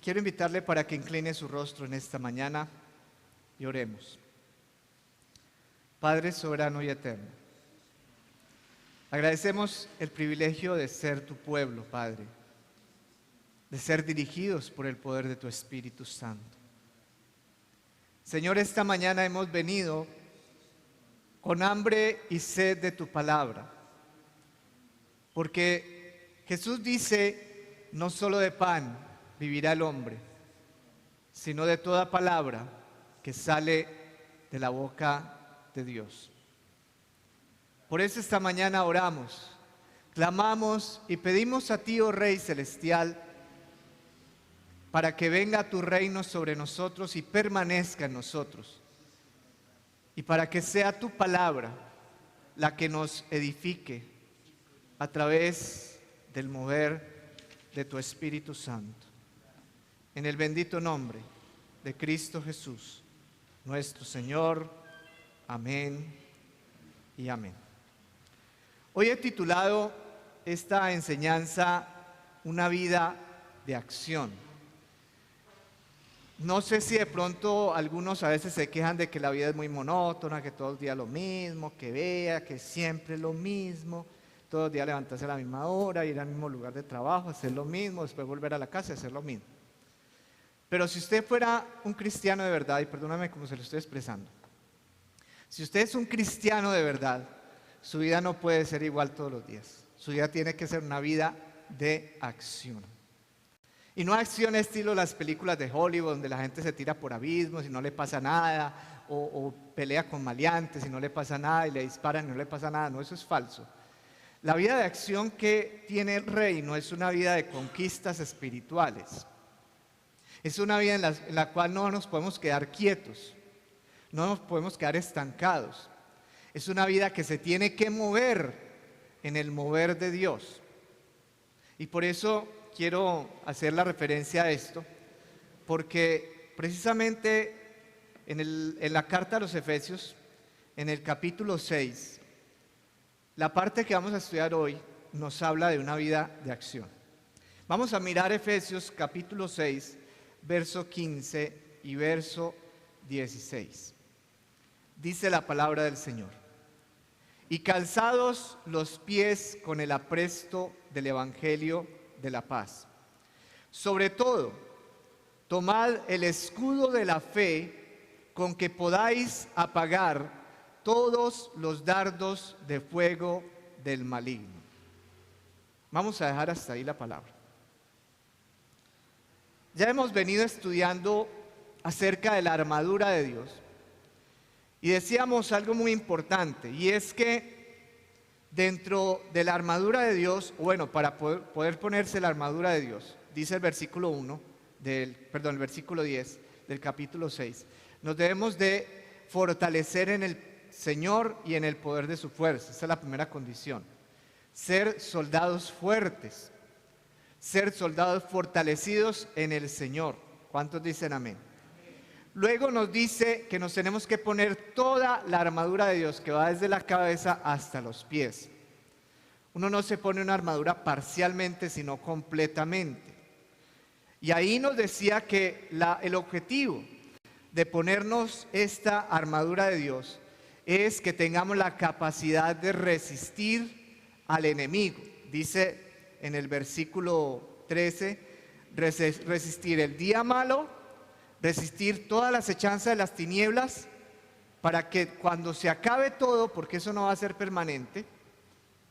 Quiero invitarle para que incline su rostro en esta mañana y oremos. Padre soberano y eterno, agradecemos el privilegio de ser tu pueblo, Padre, de ser dirigidos por el poder de tu Espíritu Santo. Señor, esta mañana hemos venido con hambre y sed de tu palabra, porque Jesús dice, no solo de pan vivirá el hombre, sino de toda palabra que sale de la boca de Dios. Por eso esta mañana oramos, clamamos y pedimos a ti, oh Rey Celestial, para que venga tu reino sobre nosotros y permanezca en nosotros, y para que sea tu palabra la que nos edifique a través del mover de tu Espíritu Santo. En el bendito nombre de Cristo Jesús, nuestro Señor. Amén y amén. Hoy he titulado esta enseñanza Una vida de acción. No sé si de pronto algunos a veces se quejan de que la vida es muy monótona, que todo el día lo mismo, que vea, que siempre lo mismo, todo el día levantarse a la misma hora, ir al mismo lugar de trabajo, hacer lo mismo, después volver a la casa y hacer lo mismo. Pero si usted fuera un cristiano de verdad, y perdóname como se lo estoy expresando, si usted es un cristiano de verdad, su vida no puede ser igual todos los días. Su vida tiene que ser una vida de acción. Y no acción estilo las películas de Hollywood, donde la gente se tira por abismos y no le pasa nada, o pelea con maleantes y no le pasa nada, y le disparan y no le pasa nada. No, eso es falso. La vida de acción que tiene el reino es una vida de conquistas espirituales. Es una vida en la cual no nos podemos quedar quietos, no nos podemos quedar estancados. Es una vida que se tiene que mover en el mover de Dios. Y por eso quiero hacer la referencia a esto, porque precisamente en la carta a los Efesios, en el capítulo 6, la parte que vamos a estudiar hoy nos habla de una vida de acción. Vamos a mirar Efesios capítulo 6, verso 15 y verso 16. Dice la palabra del Señor: y calzados los pies con el apresto del Evangelio de la paz. Sobre todo, tomad el escudo de la fe con que podáis apagar todos los dardos de fuego del maligno. Vamos a dejar hasta ahí la palabra. Ya hemos venido estudiando acerca de la armadura de Dios y decíamos algo muy importante, y es que dentro de la armadura de Dios, bueno, para poder ponerse la armadura de Dios, dice el versículo 10 del capítulo 6, nos debemos de fortalecer en el Señor y en el poder de su fuerza. Esa es la primera condición. Ser soldados fuertes, ser soldados fortalecidos en el Señor. ¿Cuántos dicen amén? Luego nos dice que nos tenemos que poner toda la armadura de Dios, que va desde la cabeza hasta los pies. Uno no se pone una armadura parcialmente, sino completamente. Y ahí nos decía que el objetivo de ponernos esta armadura de Dios es que tengamos la capacidad de resistir al enemigo. Dice en el versículo 13, resistir el día malo, resistir toda la acechanza de las tinieblas, para que cuando se acabe todo, porque eso no va a ser permanente,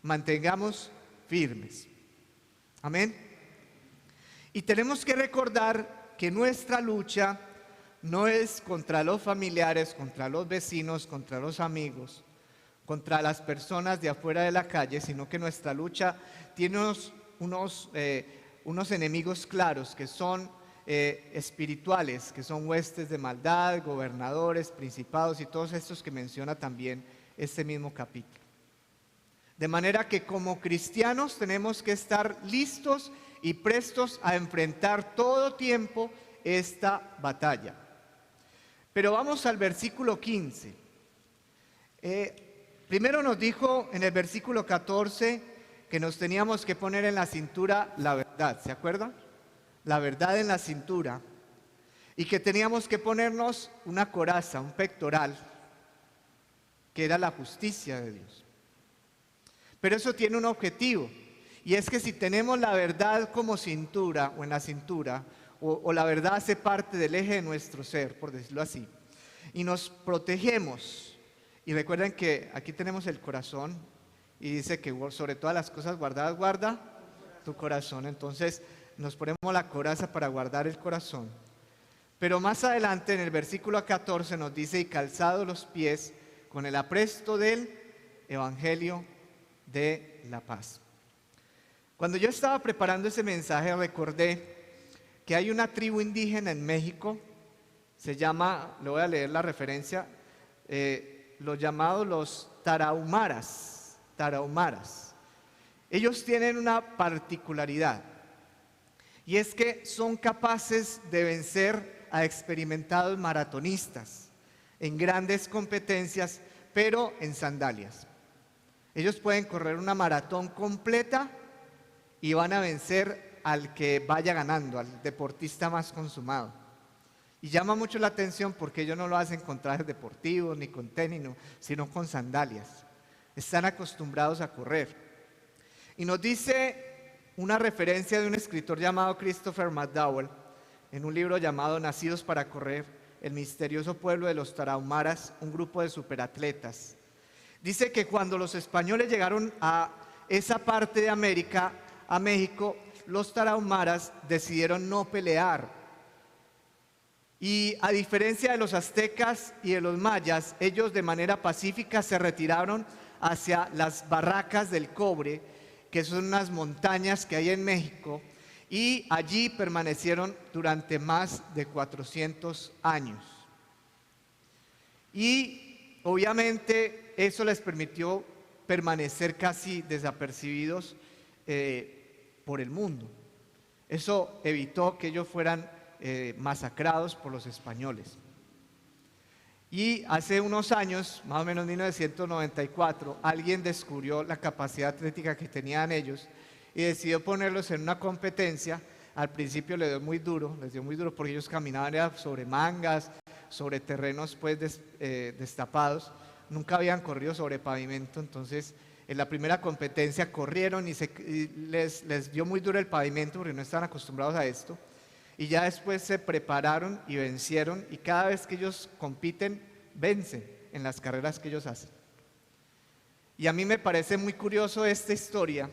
mantengamos firmes. Amén. Y tenemos que recordar que nuestra lucha no es contra los familiares, contra los vecinos, contra los amigos, contra las personas de afuera de la calle, sino que nuestra lucha tiene unos enemigos claros que son espirituales, que son huestes de maldad, gobernadores, principados y todos estos que menciona también este mismo capítulo. De manera que como cristianos tenemos que estar listos y prestos a enfrentar todo tiempo esta batalla. Pero vamos al versículo 15. Primero nos dijo en el versículo 14 que nos teníamos que poner en la cintura la verdad, ¿se acuerdan? la verdad en la cintura, y que teníamos que ponernos una coraza, un pectoral, que era la justicia de Dios. Pero eso tiene un objetivo, y es que si tenemos la verdad como cintura o en la cintura, o la verdad hace parte del eje de nuestro ser, por decirlo así, y nos protegemos, y recuerden que aquí tenemos el corazón, y dice que sobre todas las cosas guardadas, guarda tu corazón. Entonces nos ponemos la coraza para guardar el corazón. Pero más adelante en el versículo 14 nos dice: y calzados los pies con el apresto del Evangelio de la paz. Cuando yo estaba preparando ese mensaje recordé que hay una tribu indígena en México, se llama, le voy a leer la referencia, los llamados los tarahumaras. Tarahumaras. Ellos tienen una particularidad, y es que son capaces de vencer a experimentados maratonistas en grandes competencias, pero en sandalias. Ellos pueden correr una maratón completa y van a vencer al que vaya ganando, al deportista más consumado. Y llama mucho la atención porque ellos no lo hacen con trajes deportivos ni con tenis, sino con sandalias. Están acostumbrados a correr. Y nos dice una referencia de un escritor llamado Christopher McDowell en un libro llamado Nacidos para correr, el misterioso pueblo de los tarahumaras, un grupo de superatletas. Dice que cuando los españoles llegaron a esa parte de América, a México, los tarahumaras decidieron no pelear. Y a diferencia de los aztecas y de los mayas, ellos de manera pacífica se retiraron hacia las barracas del cobre, que son unas montañas que hay en México, y allí permanecieron durante más de 400 años. Y obviamente eso les permitió permanecer casi desapercibidos por el mundo. Eso evitó que ellos fueran masacrados por los españoles. Y hace unos años, más o menos 1994, alguien descubrió la capacidad atlética que tenían ellos y decidió ponerlos en una competencia. Al principio les dio muy duro porque ellos caminaban sobre mangas, sobre terrenos pues destapados, nunca habían corrido sobre pavimento. Entonces en la primera competencia corrieron y les dio muy duro el pavimento porque no estaban acostumbrados a esto. Y ya después se prepararon y vencieron, y cada vez que ellos compiten, vencen en las carreras que ellos hacen. Y a mí me parece muy curioso esta historia,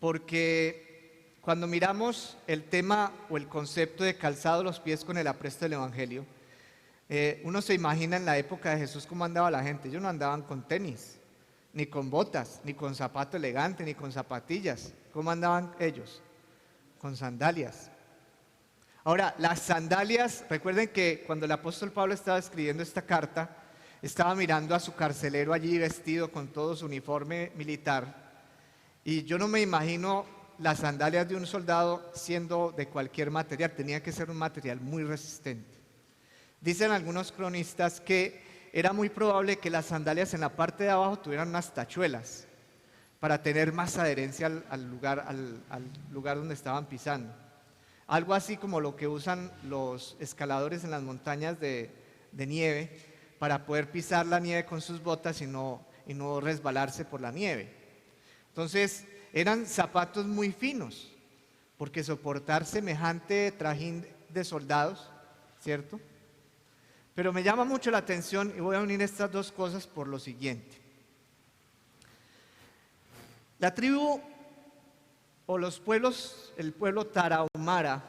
porque cuando miramos el tema o el concepto de calzado los pies con el apresto del Evangelio, uno se imagina en la época de Jesús cómo andaba la gente. Ellos no andaban con tenis, ni con botas, ni con zapato elegante, ni con zapatillas. ¿Cómo andaban ellos? Con sandalias. Ahora, las sandalias, recuerden que cuando el apóstol Pablo estaba escribiendo esta carta, estaba mirando a su carcelero allí vestido con todo su uniforme militar, y yo no me imagino las sandalias de un soldado siendo de cualquier material. Tenía que ser un material muy resistente. Dicen algunos cronistas que era muy probable que las sandalias en la parte de abajo tuvieran unas tachuelas para tener más adherencia al lugar donde estaban pisando. Algo así como lo que usan los escaladores en las montañas de nieve para poder pisar la nieve con sus botas y no resbalarse por la nieve. Entonces eran zapatos muy finos, porque soportar semejante trajín de soldados, ¿cierto? Pero me llama mucho la atención, y voy a unir estas dos cosas por lo siguiente. La tribu o los pueblos, el pueblo tarahumara,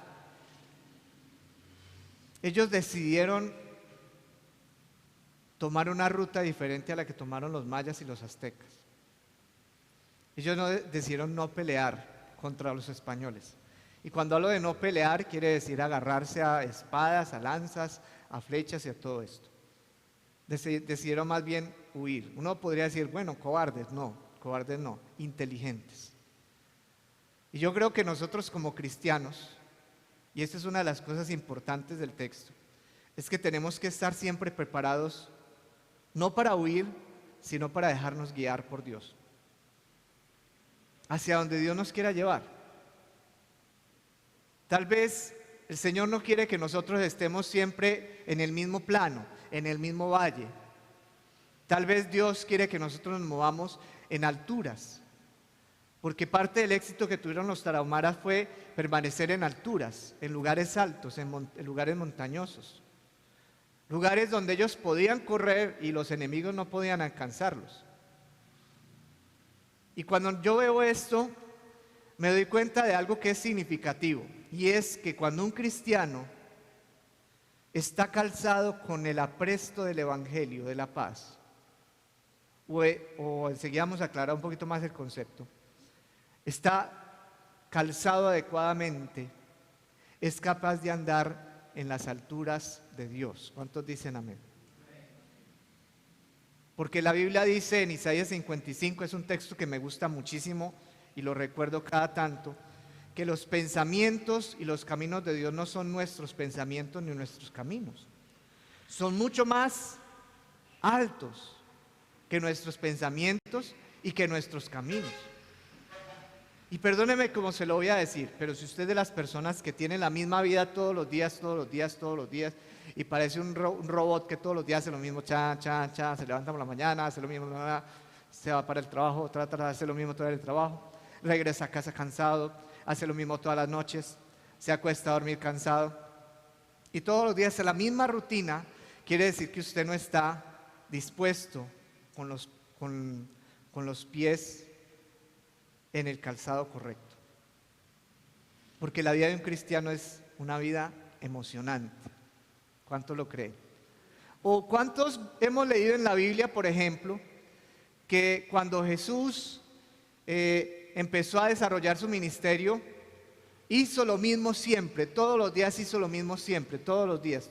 ellos decidieron tomar una ruta diferente a la que tomaron los mayas y los aztecas. Ellos decidieron no pelear contra los españoles. Y cuando hablo de no pelear, quiere decir agarrarse a espadas, a lanzas, a flechas y a todo esto. Decidieron más bien huir. Uno podría decir, bueno, cobardes no, inteligentes. Y yo creo que nosotros como cristianos, y esta es una de las cosas importantes del texto, es que tenemos que estar siempre preparados, no para huir, sino para dejarnos guiar por Dios, hacia donde Dios nos quiera llevar. Tal vez el Señor no quiere que nosotros estemos siempre en el mismo plano, en el mismo valle. Tal vez Dios quiere que nosotros nos movamos en alturas, porque parte del éxito que tuvieron los tarahumaras fue permanecer en alturas, en lugares altos, en lugares montañosos. Lugares donde ellos podían correr y los enemigos no podían alcanzarlos. Y cuando yo veo esto, me doy cuenta de algo que es significativo, y es que cuando un cristiano está calzado con el apresto del Evangelio de la paz, o enseguida vamos a aclarar un poquito más el concepto, está calzado adecuadamente, es capaz de andar en las alturas de Dios. ¿Cuántos dicen amén? Porque la Biblia dice en Isaías 55, es un texto que me gusta muchísimo y lo recuerdo cada tanto, que los pensamientos y los caminos de Dios no son nuestros pensamientos ni nuestros caminos. Son mucho más altos que nuestros pensamientos y que nuestros caminos. Y perdóneme como se lo voy a decir, pero si usted es de las personas que tienen la misma vida todos los días, y parece un robot que todos los días hace lo mismo, se levanta por la mañana, hace lo mismo, se va para el trabajo, trata de hacer lo mismo todo el trabajo, regresa a casa cansado, hace lo mismo todas las noches, se acuesta a dormir cansado, y todos los días hace la misma rutina, quiere decir que usted no está dispuesto con los pies en el calzado correcto. Porque la vida de un cristiano es una vida emocionante. ¿Cuántos lo creen? ¿O cuántos hemos leído en la Biblia, por ejemplo, que cuando Jesús empezó a desarrollar su ministerio, hizo lo mismo siempre, todos los días hizo lo mismo siempre, todos los días?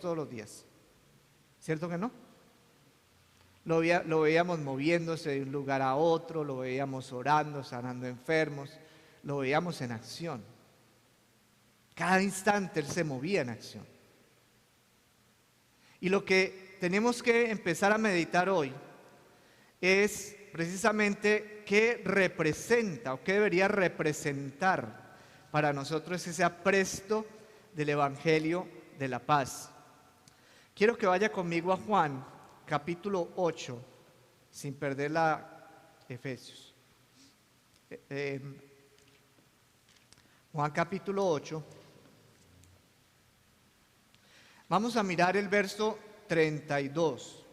¿Cierto que no? Lo veíamos moviéndose de un lugar a otro, lo veíamos orando, sanando enfermos, lo veíamos en acción. Cada instante Él se movía en acción. Y lo que tenemos que empezar a meditar hoy es precisamente qué representa o qué debería representar para nosotros ese apresto del Evangelio de la paz. Quiero que vaya conmigo a Juan capítulo 8, sin perder la Efesios. Juan capítulo 8. Vamos a mirar el verso 32.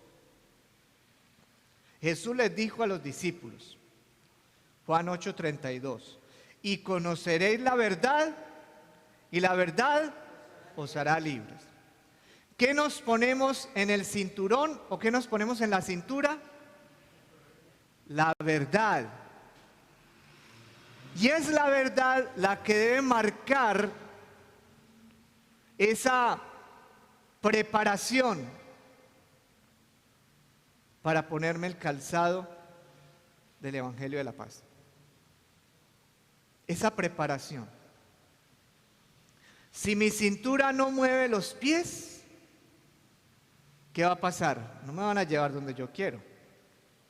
Jesús les dijo a los discípulos, Juan 8:32, y conoceréis la verdad, y la verdad os hará libres. ¿Qué nos ponemos en el cinturón o qué nos ponemos en la cintura? La verdad. Y es la verdad la que debe marcar esa preparación para ponerme el calzado del Evangelio de la paz. Esa preparación. Si mi cintura no mueve los pies, ¿qué va a pasar? No me van a llevar donde yo quiero.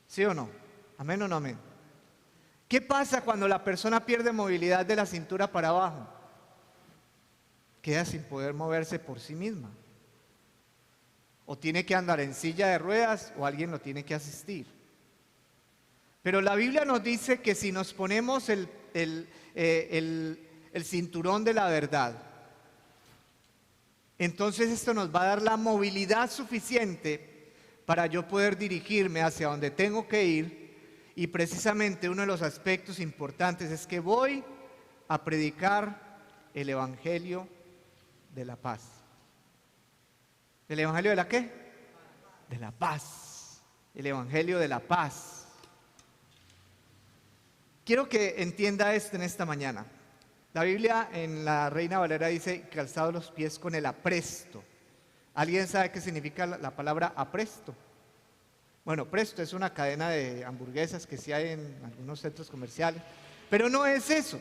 ¿Sí o no? ¿Amén o no amén? ¿Qué pasa cuando la persona pierde movilidad de la cintura para abajo? Queda sin poder moverse por sí misma. O tiene que andar en silla de ruedas o alguien lo tiene que asistir. Pero la Biblia nos dice que si nos ponemos el cinturón de la verdad, entonces esto nos va a dar la movilidad suficiente para yo poder dirigirme hacia donde tengo que ir. Y precisamente uno de los aspectos importantes es que voy a predicar el Evangelio de la paz. ¿El Evangelio de la qué? De la paz. El Evangelio de la paz. Quiero que entienda esto en esta mañana. La Biblia en la Reina Valera dice calzados los pies con el apresto. ¿Alguien sabe qué significa la palabra apresto? Bueno, Presto es una cadena de hamburguesas que sí hay en algunos centros comerciales, pero no es eso.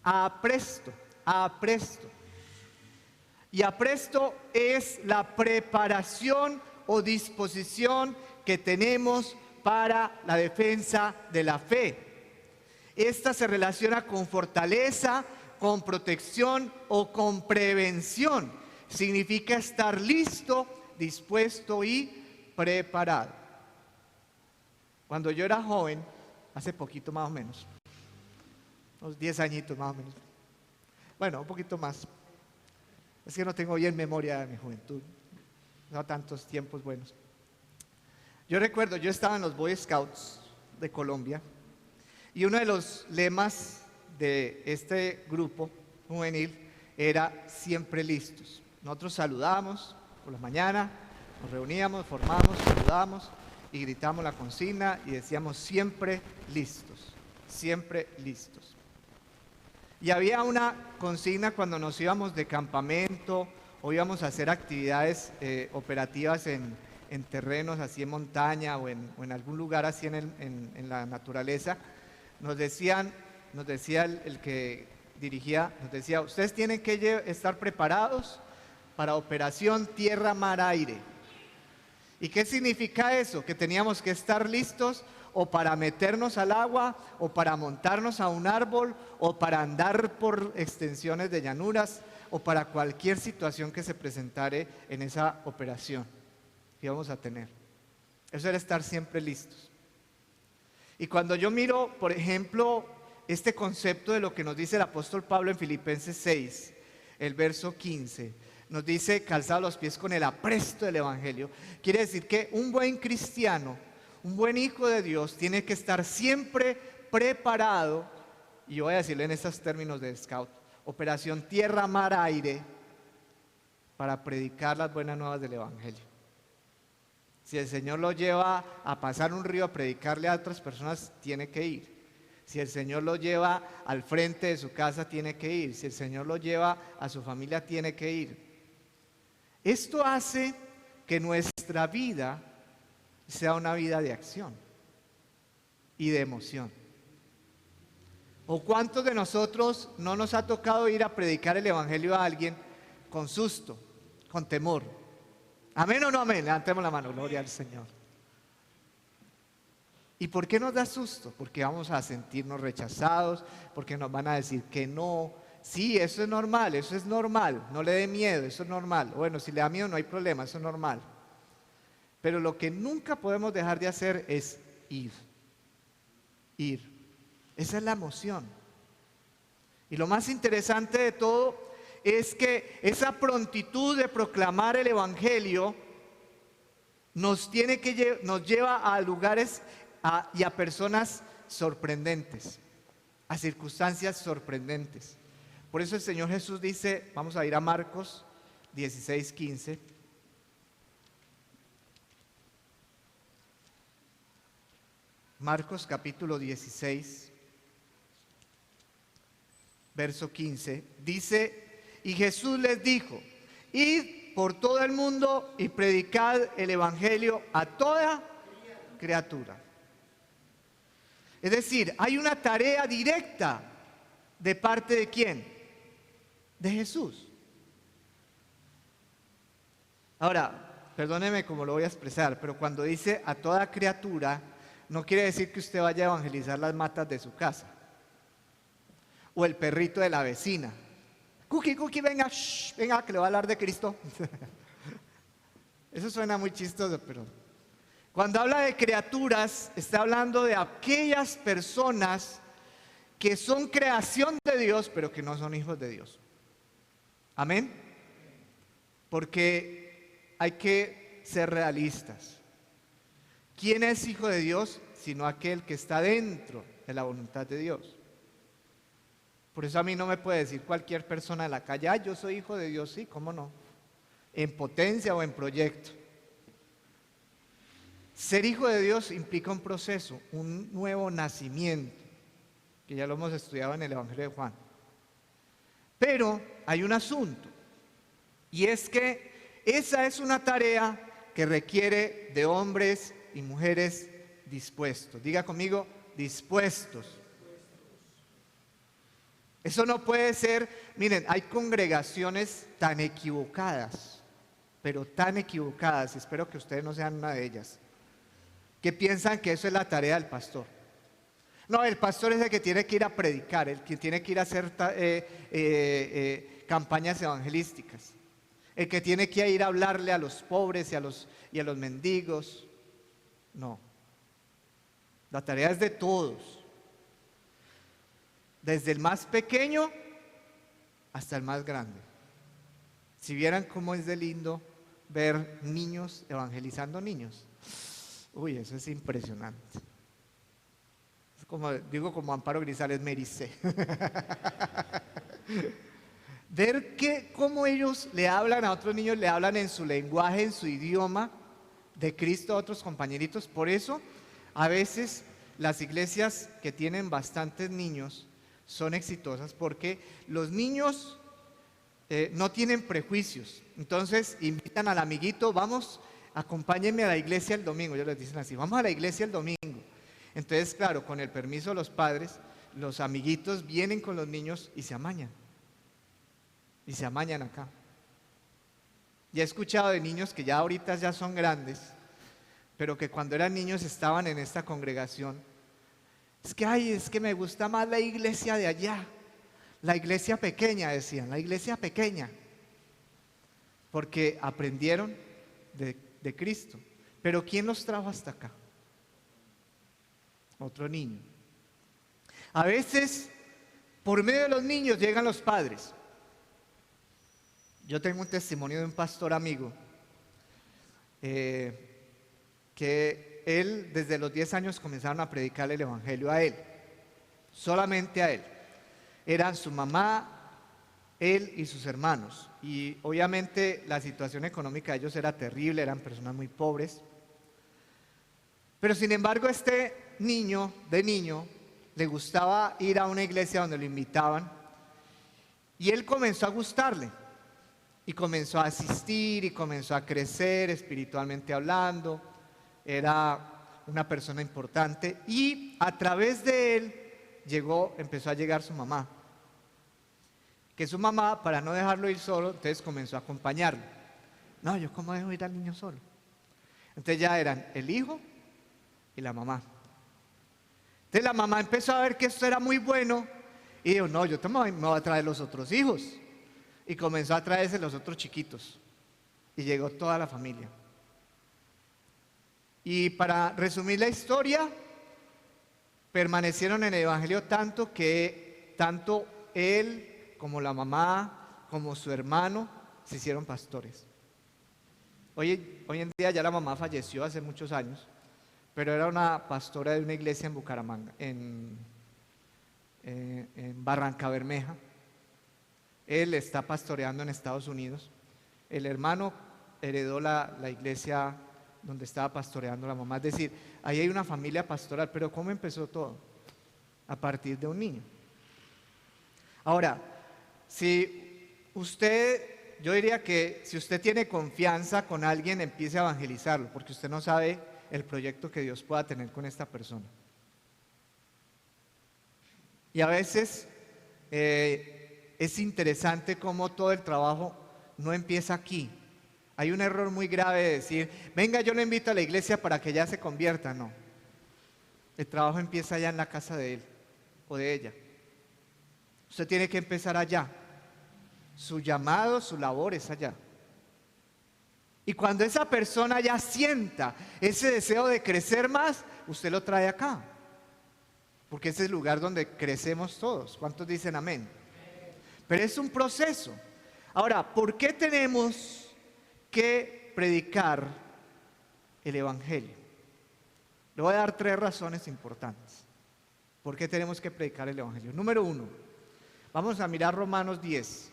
Apresto, apresto. Y apresto es la preparación o disposición que tenemos para la defensa de la fe. Esta se relaciona con fortaleza, con protección o con prevención. Significa estar listo, dispuesto y preparado. Cuando yo era joven, hace poquito más o menos, unos 10 añitos más o menos, bueno, un poquito más, es que no tengo bien memoria de mi juventud, no tantos tiempos buenos. Yo recuerdo, yo estaba en los Boy Scouts de Colombia y uno de los lemas de este grupo juvenil era siempre listos. Nosotros saludábamos por la mañana, nos reuníamos, formábamos, saludábamos y gritábamos la consigna y decíamos siempre listos, siempre listos. Y había una consigna cuando nos íbamos de campamento o íbamos a hacer actividades operativas en terrenos así en montaña o en algún lugar así en la naturaleza. Nos decía el que dirigía, nos decía, ustedes tienen que estar preparados para operación tierra, mar, aire. ¿Y qué significa eso? Que teníamos que estar listos o para meternos al agua, o para montarnos a un árbol, o para andar por extensiones de llanuras, o para cualquier situación que se presentare en esa operación que íbamos a tener. Eso era estar siempre listos. Y cuando yo miro, por ejemplo, este concepto de lo que nos dice el apóstol Pablo en Filipenses 6, el verso 15, nos dice calzado los pies con el apresto del evangelio. Quiere decir que un buen cristiano, un buen hijo de Dios tiene que estar siempre preparado, y yo voy a decirle en estos términos de scout, operación tierra, mar, aire, para predicar las buenas nuevas del evangelio. Si el Señor lo lleva a pasar un río a predicarle a otras personas, tiene que ir. Si el Señor lo lleva al frente de su casa, tiene que ir. Si el Señor lo lleva a su familia, tiene que ir. Esto hace que nuestra vida sea una vida de acción y de emoción. ¿O cuántos de nosotros no nos ha tocado ir a predicar el evangelio a alguien con susto, con temor? ¿Amén o no amén? Levantemos la mano, gloria al Señor. ¿Y por qué nos da susto? Porque vamos a sentirnos rechazados, porque nos van a decir que no. Sí, eso es normal, no le dé miedo, eso es normal. Bueno, si le da miedo no hay problema, eso es normal. Pero lo que nunca podemos dejar de hacer es ir. Esa es la emoción. Y lo más interesante de todo es que esa prontitud de proclamar el evangelio nos lleva a lugares y a personas sorprendentes, a circunstancias sorprendentes. Por eso el Señor Jesús dice, vamos a ir a Marcos 16:15. Marcos capítulo 16, verso 15, dice, y Jesús les dijo, id por todo el mundo y predicad el evangelio a toda criatura. Es decir, hay una tarea directa de parte de ¿quién? De Jesús. Ahora, perdóneme cómo lo voy a expresar, pero cuando dice a toda criatura, no quiere decir que usted vaya a evangelizar las matas de su casa o el perrito de la vecina. Cookie, venga, venga, que le va a hablar de Cristo. Eso suena muy chistoso, pero cuando habla de criaturas, está hablando de aquellas personas que son creación de Dios, pero que no son hijos de Dios. Amén. Porque hay que ser realistas. ¿Quién es hijo de Dios? Sino aquel que está dentro de la voluntad de Dios. Por eso a mí no me puede decir cualquier persona de la calle, yo soy hijo de Dios, sí, ¿cómo no? En potencia o en proyecto. Ser hijo de Dios implica un proceso, un nuevo nacimiento, que ya lo hemos estudiado en el Evangelio de Juan. Pero hay un asunto, y es que esa es una tarea que requiere de hombres y mujeres dispuestos. Diga conmigo, dispuestos. Eso no puede ser, miren, hay congregaciones tan equivocadas, pero tan equivocadas, y espero que ustedes no sean una de ellas, que piensan que eso es la tarea del pastor. No, el pastor es el que tiene que ir a predicar, el que tiene que ir a hacer campañas evangelísticas, el que tiene que ir a hablarle a los pobres y a los mendigos. No, la tarea es de todos, desde el más pequeño hasta el más grande. Si vieran cómo es de lindo ver niños evangelizando niños. Uy, eso es impresionante. Es como, digo como Amparo Grisales, me ericé. Ver cómo ellos le hablan a otros niños, le hablan en su lenguaje, en su idioma de Cristo a otros compañeritos. Por eso, a veces las iglesias que tienen bastantes niños son exitosas, porque los niños no tienen prejuicios. Entonces invitan al amiguito, vamos, acompáñenme a la iglesia el domingo. Ellos les dicen así, vamos a la iglesia el domingo. Entonces, claro, con el permiso de los padres, los amiguitos vienen con los niños y se amañan. Y se amañan acá. Ya he escuchado de niños que ya ahorita ya son grandes, pero que cuando eran niños estaban en esta congregación. Es que me gusta más la iglesia de allá. La iglesia pequeña, decían, la iglesia pequeña. Porque aprendieron de Cristo. Pero ¿quién los trajo hasta acá? Otro niño. A veces, por medio de los niños llegan los padres. Yo tengo un testimonio de un pastor amigo que él, desde los 10 años comenzaron a predicar el evangelio a él, solamente a él. Eran su mamá, él y sus hermanos. Y obviamente la situación económica de ellos era terrible, eran personas muy pobres. Pero sin embargo, este niño, le gustaba ir a una iglesia donde lo invitaban. Y él comenzó a gustarle. Y comenzó a asistir y comenzó a crecer espiritualmente hablando. Era una persona importante. Y a través de él empezó a llegar su mamá. Que su mamá, para no dejarlo ir solo, entonces comenzó a acompañarlo. No, yo cómo dejo ir al niño solo. Entonces ya eran el hijo y la mamá. Entonces la mamá empezó a ver que esto era muy bueno y dijo, no, yo me voy a traer los otros hijos. Y comenzó a traerse los otros chiquitos. Y llegó toda la familia. Y para resumir la historia, permanecieron en el evangelio tanto que tanto él como la mamá, como su hermano, se hicieron pastores. Hoy en día ya la mamá falleció hace muchos años, pero era una pastora de una iglesia en Bucaramanga, en Barranca Bermeja. Él está pastoreando en Estados Unidos. El hermano heredó la iglesia donde estaba pastoreando la mamá. Es decir, ahí hay una familia pastoral, pero ¿cómo empezó todo? A partir de un niño. Ahora, yo diría que si usted tiene confianza con alguien, empiece a evangelizarlo, porque usted no sabe el proyecto que Dios pueda tener con esta persona. Y a veces es interesante cómo todo el trabajo no empieza aquí. Hay un error muy grave de decir, venga, yo lo invito a la iglesia para que ya se convierta. No, el trabajo empieza allá en la casa de él o de ella. Usted tiene que empezar allá. Su llamado, su labor es allá. Y cuando esa persona ya sienta ese deseo de crecer más, usted lo trae acá. Porque ese es el lugar donde crecemos todos. ¿Cuántos dicen amén? Pero es un proceso. Ahora, ¿por qué tenemos que predicar el evangelio? Le voy a dar 3 razones importantes. ¿Por qué tenemos que predicar el evangelio? Número 1, vamos a mirar Romanos 10.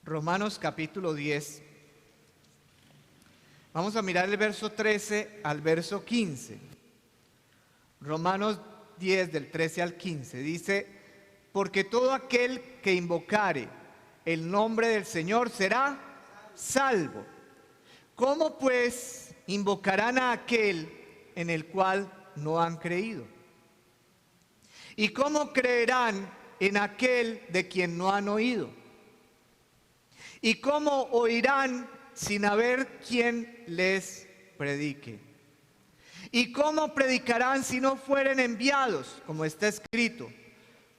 Romanos capítulo 10. Vamos a mirar el verso 13 al verso 15. Romanos 10 del 13 al 15 dice, porque todo aquel que invocare el nombre del Señor será salvo. ¿Cómo pues invocarán a aquel en el cual no han creído? ¿Y cómo creerán en aquel de quien no han oído? ¿Y cómo oirán sin haber quien les predique. ¿Y cómo predicarán si no fueren enviados? Como está escrito,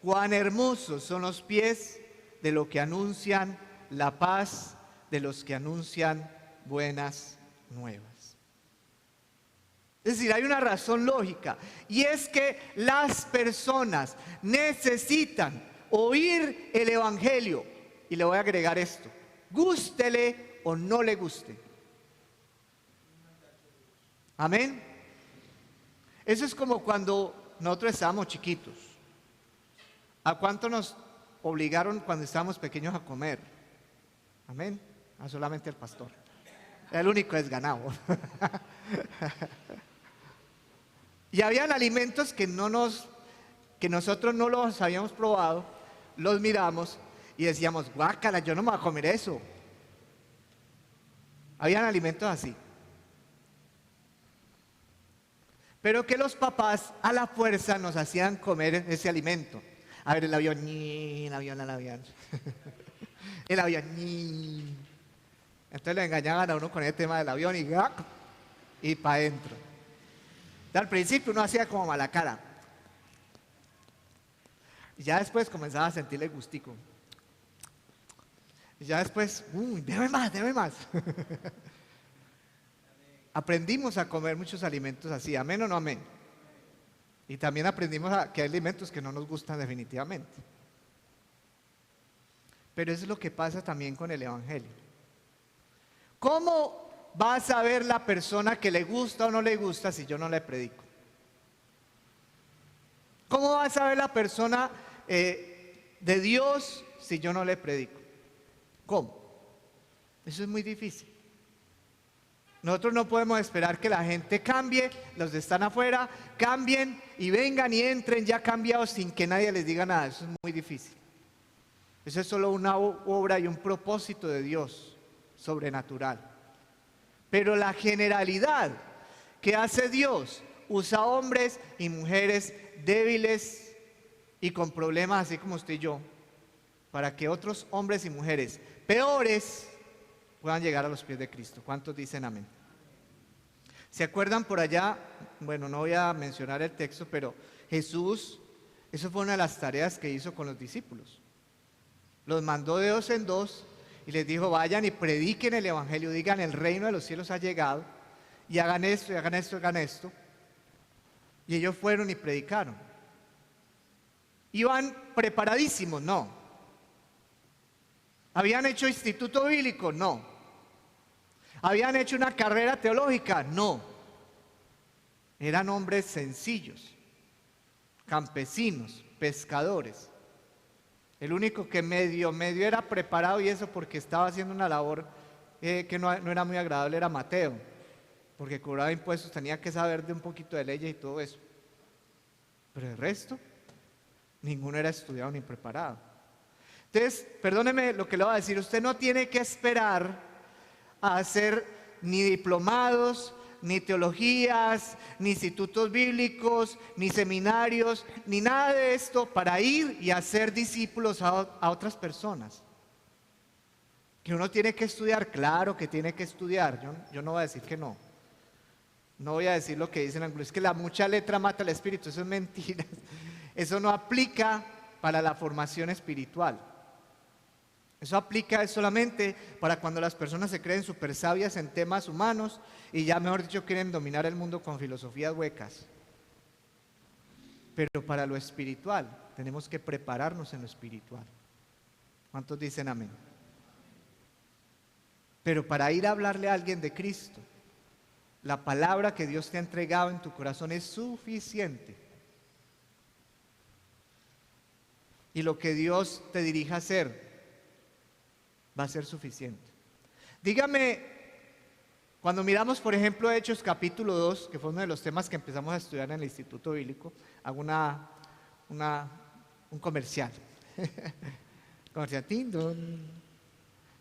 cuán hermosos son los pies de los que anuncian la paz, de los que anuncian buenas nuevas. Es decir, hay una razón lógica, y es que las personas necesitan oír el evangelio. Y le voy a agregar esto: gústele o no le guste. Amén. Eso es como cuando nosotros estábamos chiquitos. ¿A cuánto nos obligaron cuando estábamos pequeños a comer? Amén. A solamente el pastor. El único desganado. Y habían alimentos que nosotros no los habíamos probado, los miramos y decíamos, guácala, yo no me voy a comer eso. Habían alimentos así. Pero que los papás a la fuerza nos hacían comer ese alimento. A ver, el avión, el avión. El avión, Entonces le engañaban a uno con el tema del avión y para adentro. Al principio uno hacía como mala cara. Y ya después comenzaba a sentirle gustico. Y ya después, deme más. Aprendimos a comer muchos alimentos así, amén o no amén. Y también aprendimos que hay alimentos que no nos gustan definitivamente. Pero eso es lo que pasa también con el evangelio. ¿Cómo va a saber la persona que le gusta o no le gusta si yo no le predico? ¿Cómo va a saber la persona de Dios si yo no le predico? ¿Cómo? Eso es muy difícil. Nosotros no podemos esperar que la gente cambie, los que están afuera cambien y vengan y entren ya cambiados sin que nadie les diga nada. Eso es muy difícil. Eso es solo una obra y un propósito de Dios sobrenatural. Pero la generalidad que hace Dios usa hombres y mujeres débiles y con problemas así como usted y yo, para que otros hombres y mujeres peores puedan llegar a los pies de Cristo. ¿Cuántos dicen amén? ¿Se acuerdan por allá? Bueno, no voy a mencionar el texto, pero Jesús, eso fue una de las tareas que hizo con los discípulos. Los mandó de 2 en 2 y les dijo, vayan y prediquen el evangelio, digan, el reino de los cielos ha llegado, y hagan esto, y hagan esto, y hagan esto. Y ellos fueron y predicaron. ¿Iban preparadísimos? No. ¿Habían hecho instituto bíblico? No. ¿Habían hecho una carrera teológica? No. Eran hombres sencillos, campesinos, pescadores. El único que medio era preparado, y eso porque estaba haciendo una labor que no era muy agradable, era Mateo, porque cobraba impuestos, tenía que saber de un poquito de leyes y todo eso. Pero el resto, ninguno era estudiado ni preparado. Entonces, perdóneme lo que le voy a decir, usted no tiene que esperar a hacer ni diplomados, ni teologías, ni institutos bíblicos, ni seminarios, ni nada de esto para ir y hacer discípulos a otras personas. Que uno tiene que estudiar, claro que tiene que estudiar, yo no voy a decir que no. No voy a decir lo que dicen en inglés, es que la mucha letra mata al espíritu, eso es mentira. Eso no aplica para la formación espiritual. Eso aplica solamente para cuando las personas se creen súper sabias en temas humanos y ya, mejor dicho, quieren dominar el mundo con filosofías huecas. Pero para lo espiritual tenemos que prepararnos en lo espiritual. ¿Cuántos dicen amén? Pero para ir a hablarle a alguien de Cristo, la palabra que Dios te ha entregado en tu corazón es suficiente. Y lo que Dios te dirija a hacer va a ser suficiente. Dígame, cuando miramos, por ejemplo, Hechos capítulo 2, que fue uno de los temas que empezamos a estudiar en el Instituto Bíblico, hago un comercial. Comercial,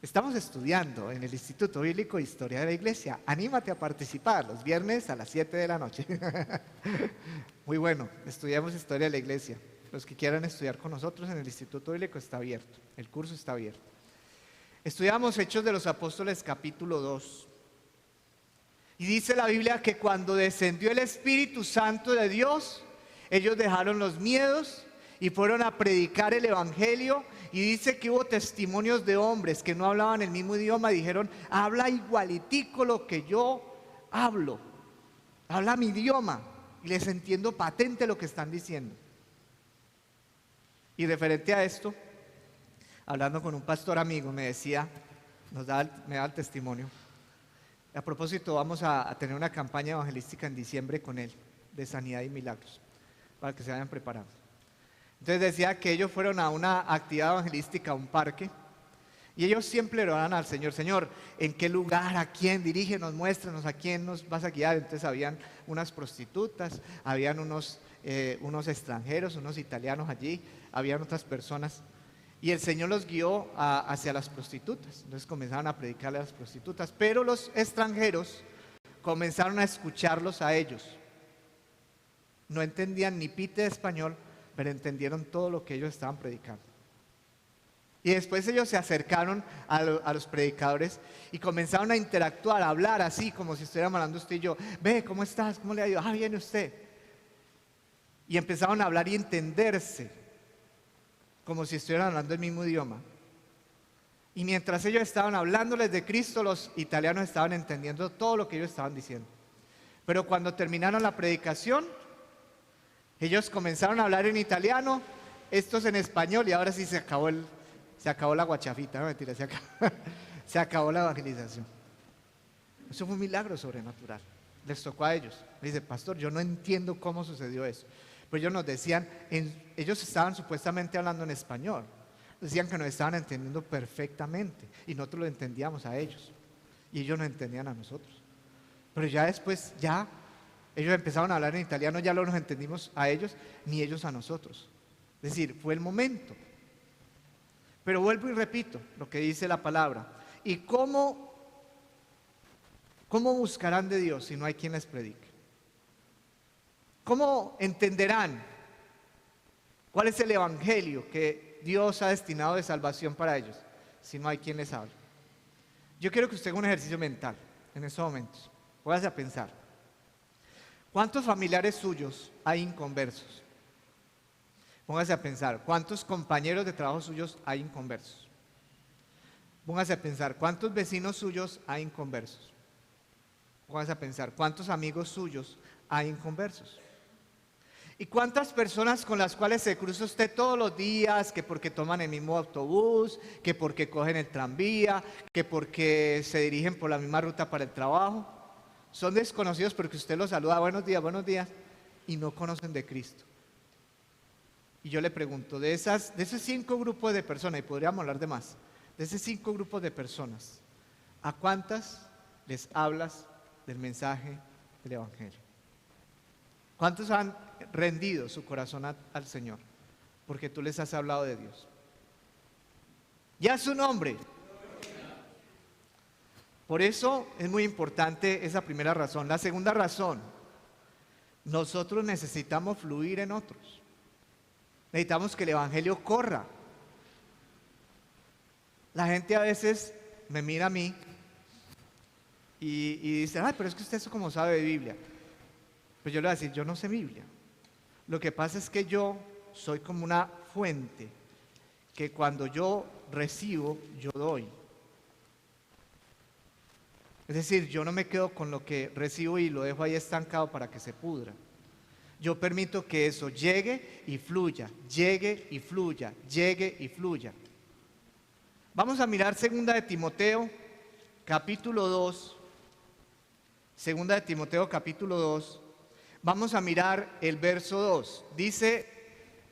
estamos estudiando en el Instituto Bíblico Historia de la Iglesia. Anímate a participar los viernes a las 7 de la noche. Muy bueno, estudiamos Historia de la Iglesia. Los que quieran estudiar con nosotros en el Instituto Bíblico está abierto, el curso está abierto. Estudiamos Hechos de los Apóstoles capítulo 2. Y dice la Biblia que cuando descendió el Espíritu Santo de Dios, ellos dejaron los miedos y fueron a predicar el Evangelio. Y dice que hubo testimonios de hombres que no hablaban el mismo idioma. Dijeron: habla igualitico lo que yo hablo, habla mi idioma y les entiendo patente lo que están diciendo. Y referente a esto, hablando con un pastor amigo, me decía, me da el testimonio. A propósito, vamos a tener una campaña evangelística en diciembre con él, de sanidad y milagros, para que se vayan preparados. Entonces decía que ellos fueron a una actividad evangelística, a un parque, y ellos siempre le oran al Señor: Señor, ¿en qué lugar? ¿A quién? Dirígenos, muéstranos, ¿a quién nos vas a guiar? Entonces habían unas prostitutas, habían unos extranjeros, unos italianos allí, habían otras personas. Y el Señor los guió hacia las prostitutas. Entonces comenzaron a predicarle a las prostitutas, pero los extranjeros comenzaron a escucharlos a ellos. No entendían ni pite de español, pero entendieron todo lo que ellos estaban predicando. Y después ellos se acercaron a los predicadores y comenzaron a interactuar, a hablar así, como si estuviéramos hablando usted y yo. Ve, ¿cómo estás? ¿Cómo le ha ido? Ah, viene usted. Y empezaron a hablar y entenderse, como si estuvieran hablando el mismo idioma. Y mientras ellos estaban hablándoles de Cristo, los italianos estaban entendiendo todo lo que ellos estaban diciendo. Pero cuando terminaron la predicación, ellos comenzaron a hablar en italiano, estos en español, y ahora sí se acabó la guachafita, no mentira, se acabó la evangelización. Eso fue un milagro sobrenatural. Les tocó a ellos. Me dice: pastor, yo no entiendo cómo sucedió eso. Pero ellos nos decían, ellos estaban supuestamente hablando en español. Decían que nos estaban entendiendo perfectamente y nosotros lo entendíamos a ellos. Y ellos nos entendían a nosotros. Pero ya después, ellos empezaron a hablar en italiano, ya no nos entendimos a ellos, ni ellos a nosotros. Es decir, fue el momento. Pero vuelvo y repito lo que dice la palabra. ¿Y cómo buscarán de Dios si no hay quien les predique? ¿Cómo entenderán cuál es el evangelio que Dios ha destinado de salvación para ellos si no hay quien les hable? Yo quiero que usted haga un ejercicio mental en estos momentos. Póngase a pensar: ¿cuántos familiares suyos hay inconversos? Póngase a pensar: ¿cuántos compañeros de trabajo suyos hay inconversos? Póngase a pensar: ¿cuántos vecinos suyos hay inconversos? Póngase a pensar: ¿cuántos amigos suyos hay inconversos? ¿Y cuántas personas con las cuales se cruza usted todos los días, que porque toman el mismo autobús, que porque cogen el tranvía, que porque se dirigen por la misma ruta para el trabajo, son desconocidos porque usted los saluda: buenos días, y no conocen de Cristo? Y yo le pregunto, de esos 5 grupos de personas, y podríamos hablar de más, de esos 5 grupos de personas, ¿a cuántas les hablas del mensaje del Evangelio? ¿Cuántos han rendido su corazón al Señor porque tú les has hablado de Dios? Ya su nombre. Por eso es muy importante esa primera razón. La segunda razón: nosotros necesitamos fluir en otros. Necesitamos que el Evangelio corra. La gente a veces me mira a mí y dice: ay, pero es que usted eso como sabe de Biblia. Pues yo le voy a decir: yo no sé Biblia. Lo que pasa es que yo soy como una fuente que cuando yo recibo, yo doy. Es decir, yo no me quedo con lo que recibo y lo dejo ahí estancado para que se pudra. Yo permito que eso llegue y fluya, llegue y fluya, llegue y fluya. Vamos a mirar 2 de Timoteo, capítulo 2. 2 de Timoteo, capítulo 2. Vamos a mirar el verso 2. Dice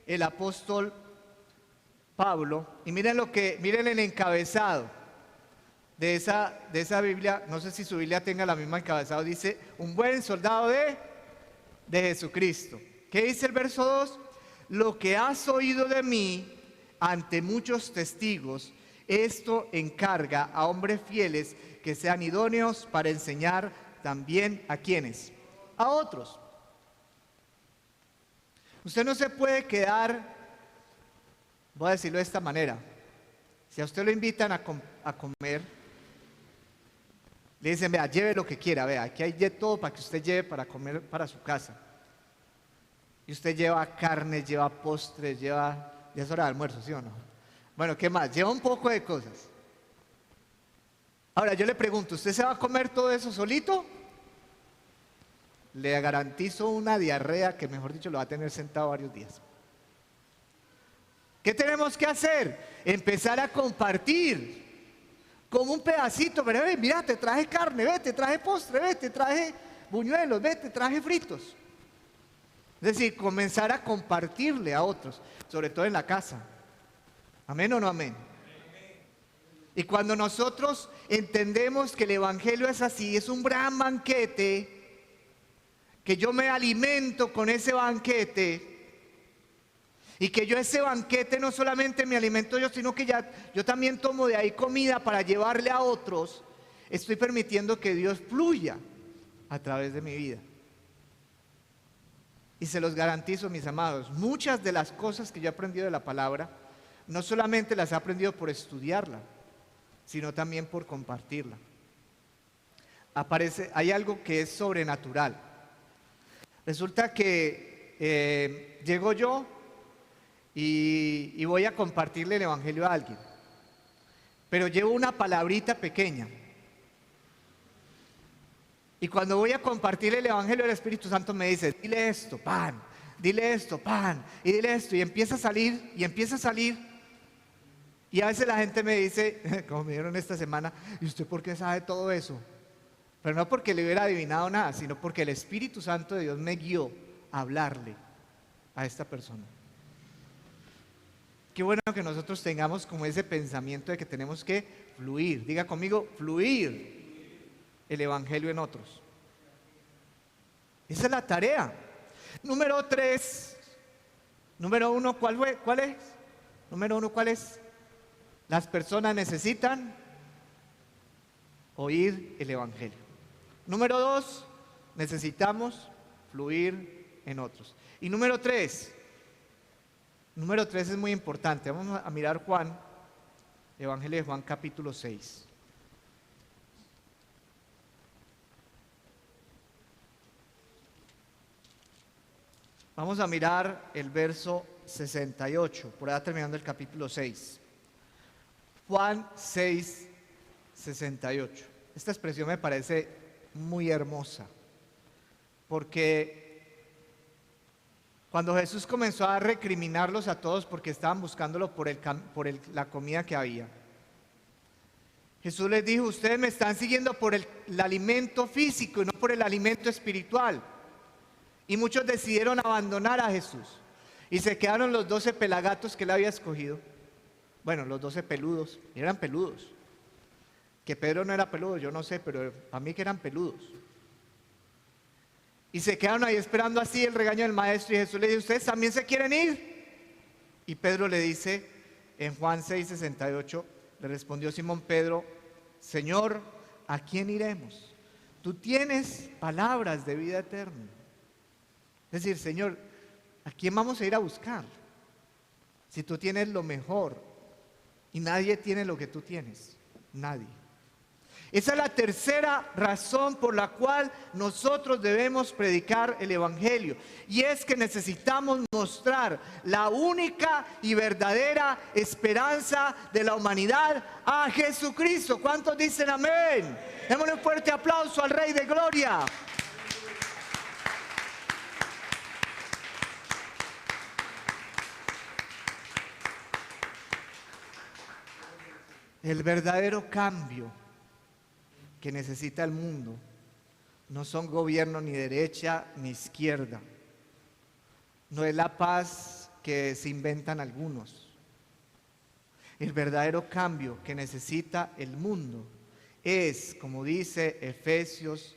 el apóstol Pablo, y miren el encabezado de esa Biblia. No sé si su Biblia tenga la misma encabezado. Dice: un buen soldado de Jesucristo. ¿Qué dice el verso 2? Lo que has oído de mí ante muchos testigos, esto encarga a hombres fieles que sean idóneos para enseñar también a quienes, a otros. Usted no se puede quedar, voy a decirlo de esta manera: si a usted lo invitan a comer Le dicen, vea, lleve lo que quiera, vea, aquí hay de todo para que usted lleve para comer para su casa. Y usted lleva carne, lleva postres, ya es hora de almuerzo, ¿sí o no? Bueno, ¿qué más? Lleva un poco de cosas. Ahora, yo le pregunto, ¿usted se va a comer todo eso solito? Le garantizo una diarrea que, mejor dicho, lo va a tener sentado varios días. ¿Qué tenemos que hacer? Empezar a compartir. Como un pedacito, pero mira, te traje carne, ve, te traje postre, ve, te traje buñuelos, ve, te traje fritos. Es decir, comenzar a compartirle a otros, sobre todo en la casa. ¿Amén o no amén? Y cuando nosotros entendemos que el Evangelio es así, es un gran banquete, que yo me alimento con ese banquete, y que yo ese banquete no solamente me alimento yo, sino que yo también tomo de ahí comida para llevarle a otros, estoy permitiendo que Dios fluya a través de mi vida. Y se los garantizo, mis amados, muchas de las cosas que yo he aprendido de la palabra, no solamente las he aprendido por estudiarla, sino también por compartirla. Hay algo que es sobrenatural. Resulta que llego yo y voy a compartirle el Evangelio a alguien, pero llevo una palabrita pequeña. Y cuando voy a compartirle el Evangelio, el Espíritu Santo me dice, dile esto, pan, dile esto, pan, y dile esto, y empieza a salir, y empieza a salir. Y a veces la gente me dice, como me dieron esta semana, ¿y usted por qué sabe todo eso? Pero no porque le hubiera adivinado nada, sino porque el Espíritu Santo de Dios me guió a hablarle a esta persona. Qué bueno que nosotros tengamos como ese pensamiento de que tenemos que fluir. Diga conmigo, fluir el Evangelio en otros. Esa es la tarea. Número 3. Número 1, ¿cuál es? Número 1, ¿cuál es? Las personas necesitan oír el Evangelio. Número 2, necesitamos fluir en otros. Y número 3 es muy importante. Vamos a mirar Juan, Evangelio de Juan capítulo 6. Vamos a mirar el verso 68, por allá terminando el capítulo 6. Juan 6, 68. Esta expresión me parece muy hermosa, porque cuando Jesús comenzó a recriminarlos a todos porque estaban buscándolo por la comida que había, Jesús les dijo, ustedes me están siguiendo por el alimento físico y no por el alimento espiritual. Y muchos decidieron abandonar a Jesús y se quedaron los 12 pelagatos que él había escogido. Bueno, los 12 peludos, eran peludos. Que Pedro no era peludo, yo no sé, pero a mí que eran peludos. Y se quedaron ahí esperando así el regaño del maestro, y Jesús le dice, ¿ustedes también se quieren ir? Y Pedro le dice, en Juan 6:68, le respondió Simón Pedro, Señor, ¿a quién iremos? Tú tienes palabras de vida eterna. Es decir, Señor, ¿a quién vamos a ir a buscar? Si tú tienes lo mejor y nadie tiene lo que tú tienes, nadie. Esa es la tercera razón por la cual nosotros debemos predicar el Evangelio. Y es que necesitamos mostrar la única y verdadera esperanza de la humanidad a Jesucristo. ¿Cuántos dicen amén? Démosle un fuerte aplauso al Rey de Gloria. El verdadero cambio que necesita el mundo no son gobiernos ni derecha ni izquierda, no es la paz que se inventan algunos. El verdadero cambio que necesita el mundo es, como dice Efesios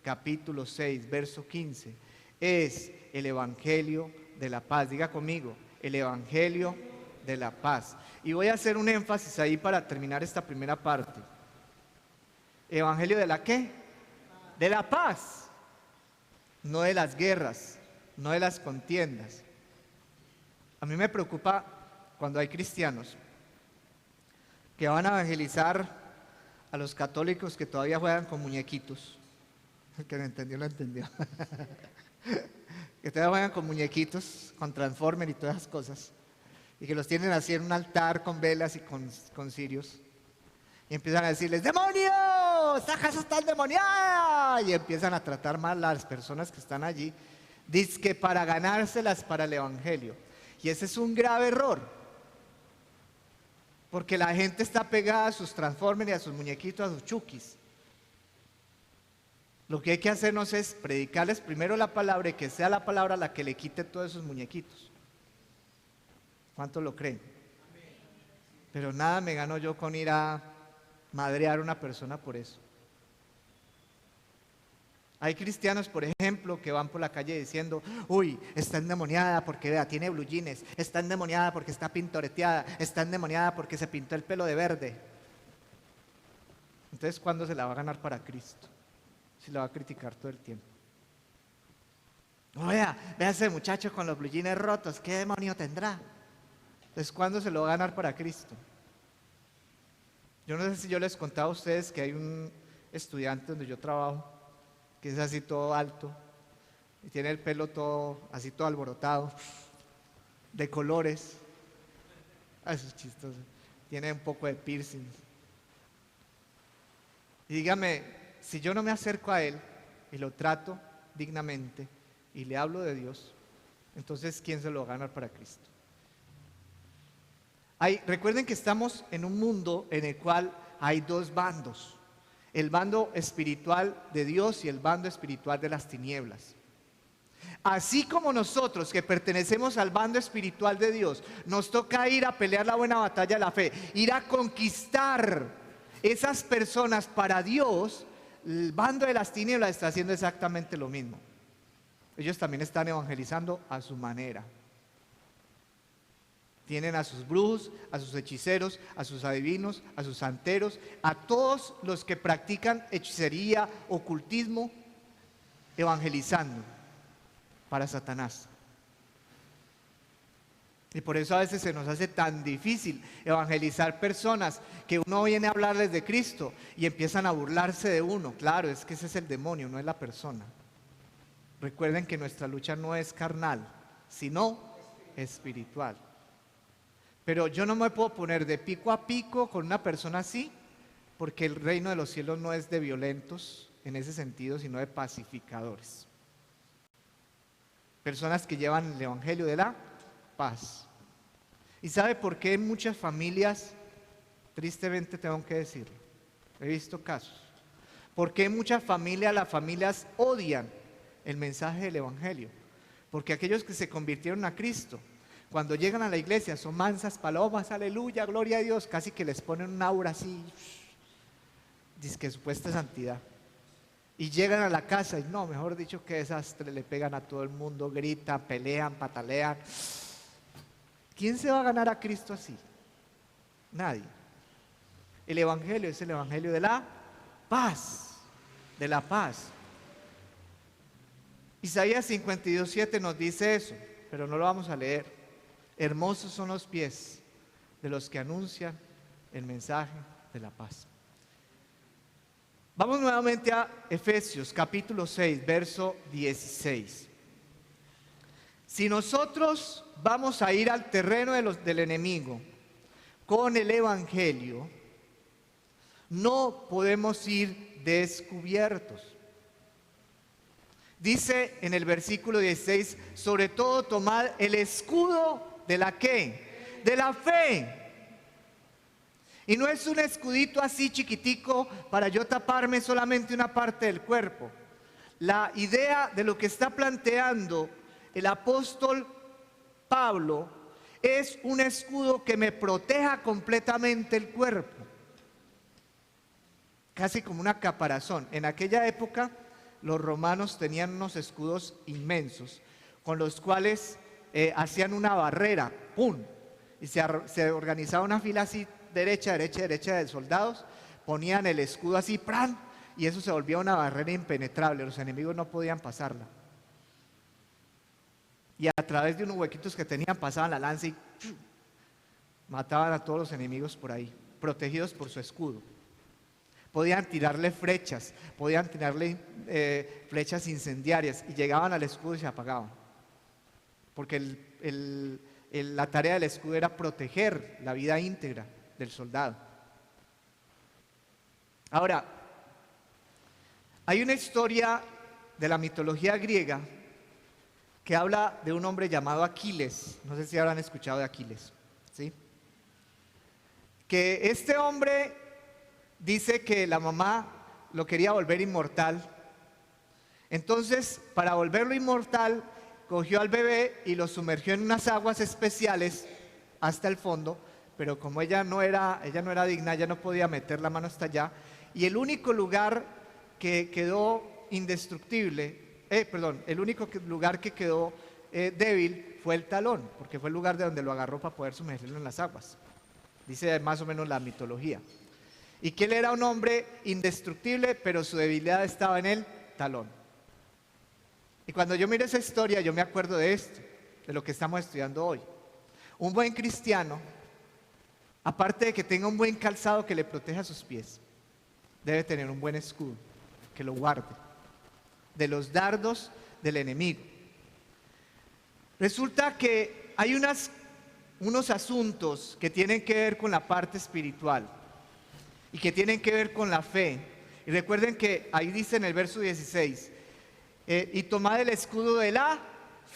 capítulo 6, verso 15, es el Evangelio de la paz. Diga conmigo, el Evangelio de la paz. Y voy a hacer un énfasis ahí para terminar esta primera parte. ¿Evangelio de la qué? De la paz, no de las guerras, no de las contiendas. A mí me preocupa cuando hay cristianos que van a evangelizar a los católicos que todavía juegan con muñequitos. El que lo entendió, lo entendió. Que todavía juegan con muñequitos, con Transformer y todas esas cosas. Y que los tienen así en un altar con velas y con cirios. Y empiezan a decirles, ¡demonio! ¡Esta casa está endemoniada! Y empiezan a tratar mal a las personas que están allí. Dizque para ganárselas para el evangelio. Y ese es un grave error. Porque la gente está pegada a sus Transformers y a sus muñequitos, a sus chukis. Lo que hay que hacernos es predicarles primero la palabra y que sea la palabra la que le quite todos esos muñequitos. ¿Cuántos lo creen? Pero nada me gano yo con ir a madrear a una persona por eso. Hay cristianos, por ejemplo, que van por la calle diciendo, uy, está endemoniada porque vea, tiene blue jeans, está endemoniada porque está pintoreteada, está endemoniada porque se pintó el pelo de verde. Entonces, ¿cuándo se la va a ganar para Cristo? Si la va a criticar todo el tiempo. Vea ese muchacho con los blue jeans rotos, ¿qué demonio tendrá? Entonces, ¿cuándo se lo va a ganar para Cristo? Yo no sé si yo les contaba a ustedes que hay un estudiante donde yo trabajo, que es así todo alto, y tiene el pelo todo, así todo alborotado, de colores. Eso es chistoso. Tiene un poco de piercing. Y dígame, si yo no me acerco a él y lo trato dignamente y le hablo de Dios, entonces ¿quién se lo va a ganar para Cristo? Recuerden que estamos en un mundo en el cual hay dos bandos. El bando espiritual de Dios y el bando espiritual de las tinieblas. Así como nosotros que pertenecemos al bando espiritual de Dios, nos toca ir a pelear la buena batalla de la fe, ir a conquistar esas personas para Dios. El bando de las tinieblas está haciendo exactamente lo mismo. Ellos también están evangelizando a su manera. Tienen a sus brujos, a sus hechiceros, a sus adivinos, a sus santeros, a todos los que practican hechicería, ocultismo, evangelizando para Satanás. Y por eso a veces se nos hace tan difícil evangelizar personas que uno viene a hablarles de Cristo y empiezan a burlarse de uno. Claro, es que ese es el demonio, no es la persona. Recuerden que nuestra lucha no es carnal, sino espiritual. Pero yo no me puedo poner de pico a pico con una persona así, porque el reino de los cielos no es de violentos en ese sentido, sino de pacificadores. Personas que llevan el evangelio de la paz. ¿Y sabe por qué en muchas familias, tristemente tengo que decirlo, he visto casos, por qué en muchas familias las familias odian el mensaje del evangelio? Porque aquellos que se convirtieron a Cristo, cuando llegan a la iglesia son mansas palomas, aleluya, gloria a Dios, casi que les ponen un aura así, dizque supuesta santidad. Y llegan a la casa y no, mejor dicho, qué desastre, le pegan a todo el mundo, gritan, pelean, patalean. ¿Quién se va a ganar a Cristo así? Nadie. El evangelio es el evangelio de la paz, de la paz. Isaías 52:7 nos dice eso, pero no lo vamos a leer. Hermosos son los pies de los que anuncian el mensaje de la paz. Vamos nuevamente a Efesios capítulo 6, verso 16. Si nosotros vamos a ir al terreno del enemigo con el evangelio, no podemos ir descubiertos. Dice en el versículo 16, sobre todo tomad el escudo ¿de la qué? De la fe. Y no es un escudito así chiquitico para yo taparme solamente una parte del cuerpo. La idea de lo que está planteando el apóstol Pablo es un escudo que me proteja completamente el cuerpo. Casi como una caparazón. En aquella época los romanos tenían unos escudos inmensos con los cuales hacían una barrera, ¡pum! Y se organizaba una fila así, derecha de soldados, ponían el escudo así, ¡pran! Y eso se volvía una barrera impenetrable, los enemigos no podían pasarla. Y a través de unos huequitos que tenían pasaban la lanza y mataban a todos los enemigos por ahí, protegidos por su escudo. Podían tirarle flechas, podían tirarle flechas incendiarias y llegaban al escudo y se apagaban. Porque la tarea del escudo era proteger la vida íntegra del soldado. Ahora, hay una historia de la mitología griega que habla de un hombre llamado Aquiles. No sé si habrán escuchado de Aquiles, ¿sí? Que este hombre dice que la mamá lo quería volver inmortal. Entonces, para volverlo inmortal, cogió al bebé y lo sumergió en unas aguas especiales hasta el fondo, pero como ella no era digna, ella no podía meter la mano hasta allá, y el único lugar que quedó indestructible, el único lugar que quedó débil fue el talón, porque fue el lugar de donde lo agarró para poder sumergirlo en las aguas. Dice más o menos la mitología. Y que él era un hombre indestructible, pero su debilidad estaba en el talón. Y cuando yo miro esa historia, yo me acuerdo de esto, de lo que estamos estudiando hoy. Un buen cristiano, aparte de que tenga un buen calzado que le proteja sus pies, debe tener un buen escudo que lo guarde de los dardos del enemigo. Resulta que hay unos asuntos que tienen que ver con la parte espiritual y que tienen que ver con la fe. Y recuerden que ahí dice en el verso 16, y tomad el escudo de la